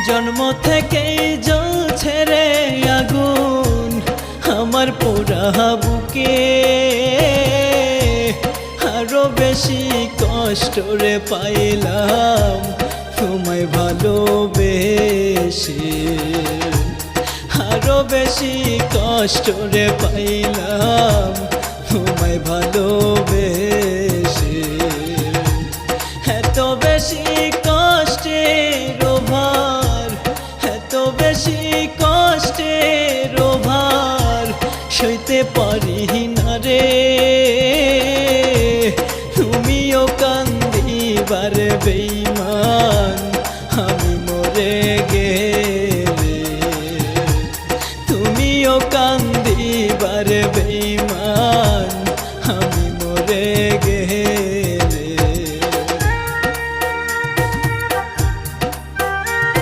জন্ম থেকে জ্বলছে রে আগুন আমার পোড়া বুকে, আরো বেশি কষ্ট রে পাইলাম তোমায় ভালোবেসে, আরো বেশি কষ্ট রে পাইলাম তোমায় ভালোবেসে।